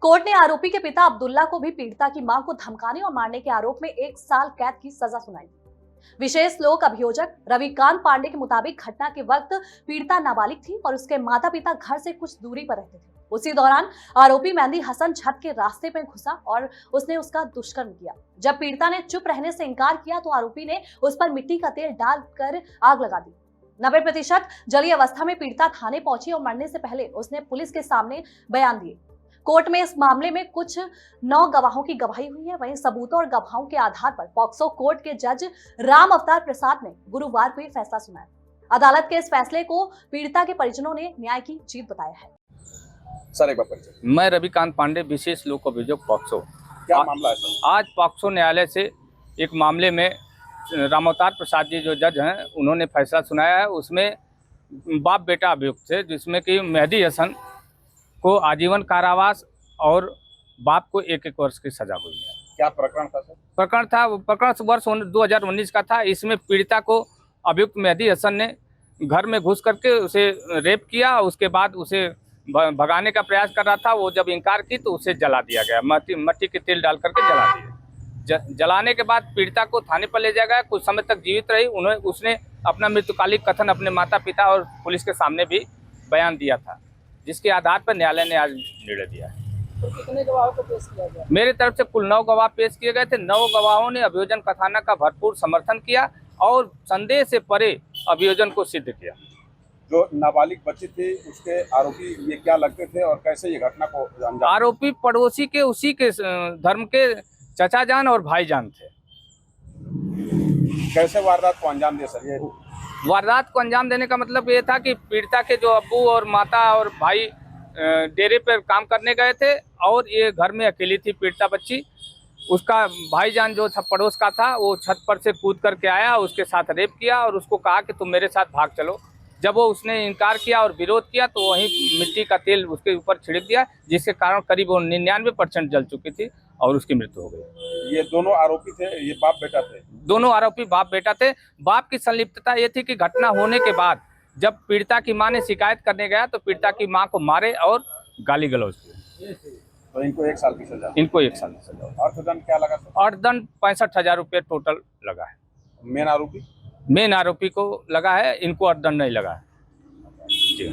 Court ने आरोपी के पिता अब्दुल्ला को भी पीड़िता की मां को धमकाने और मारने के आरोप में 1 साल कैद की सजा सुनाई। विशेष लोक अभियोजक रविकांत पांडे के मुताबिक घटना के वक्त पीड़िता नाबालिग थी और उसके माता पिता घर से कुछ दूरी पर रहते थे। उसी दौरान आरोपी मेहंदी हसन छत के रास्ते में घुसा और उसने उसका दुष्कर्म किया। जब पीड़िता ने चुप रहने से इनकार किया तो आरोपी ने उस पर मिट्टी का तेल डालकर आग लगा दी। 90% जली अवस्था में पीड़िता थाने पहुंची और मरने से पहले उसने पुलिस के सामने बयान दिए। कोर्ट में इस मामले में कुछ 9 गवाहों की गवाही हुई है। वहीं सबूतों और गवाहों के आधार पर पॉक्सो कोर्ट के जज राम अवतार प्रसाद ने गुरुवार को फैसला सुनाया। अदालत के इस फैसले को पीड़िता के परिजनों ने न्याय की जीत बताया है। सर एक बार परिचय। मैं रविकांत पांडे, विशेष लोक अभियोजक पॉक्सो। क्या मामला है सर? आज पॉक्सो न्यायालय से एक मामले में राम अवतार प्रसाद जी जो जज हैं उन्होंने फैसला सुनाया है। उसमें बाप बेटा अभियुक्त थे, जिसमें कि मेहंदी हसन को आजीवन कारावास और बाप को 1-1 वर्ष की सजा हुई है। क्या प्रकरण था सर? प्रकरण वर्ष 2019 का था। इसमें पीड़िता को अभियुक्त मेहंदी हसन ने घर में घुस करके उसे रेप किया। उसके बाद उसे भगाने का प्रयास कर रहा था। वो जब इनकार की तो उसे जला दिया गया, मट्टी के तेल डाल करके जला दिया। जलाने के बाद पीड़िता को थाने पर ले जाया गया। कुछ समय तक जीवित रही। उसने अपना मृत्युकालिक कथन अपने माता पिता और पुलिस के सामने भी बयान दिया था, जिसके आधार पर न्यायालय ने आज निर्णय दिया है। तो कितने गवाहों को पेश किया गया? मेरी तरफ से कुल 9 गवाह पेश किए गए थे। 9 गवाहों ने अभियोजन कथानक का भरपूर समर्थन किया और संदेह से परे अभियोजन को सिद्ध किया। जो नाबालिग बच्ची थी उसके आरोपी ये क्या लगते थे और कैसे ये घटना को अंजाम? आरोपी पड़ोसी के उसी के धर्म के चचा जान और भाईजान थे। कैसे वारदात को अंजाम दिया सर? ये वारदात को अंजाम देने का मतलब ये था कि पीड़िता के जो अब्बू और माता और भाई डेरे पर काम करने गए थे और ये घर में अकेली थी पीड़िता बच्ची। उसका भाईजान जो पड़ोस का था वो छत पर से कूद करके आया, उसके साथ रेप किया और उसको कहा कि तुम मेरे साथ भाग चलो। जब वो उसने इनकार किया और विरोध किया तो वहीं मिट्टी का तेल उसके ऊपर छिड़क दिया, जिसके कारण करीब 99% जल चुकी थी और उसकी मृत्यु हो गई। ये दोनों आरोपी थे, ये बाप बेटा थे? दोनों आरोपी बाप बेटा थे। बाप की संलिप्तता ये थी कि घटना होने के बाद जब पीड़िता की मां ने शिकायत करने गया तो पीड़िता की मां को मारे और गाली गलौज किए। तो इनको 1 साल की सजा? इनको 1 साल की सजा। अर्थदंड क्या लगा सर? अर्थदंड 65,000 रुपये टोटल लगा है। मेन आरोपी? मेन आरोपी को लगा है, इनको अर्थदंड नहीं लगा है। जी।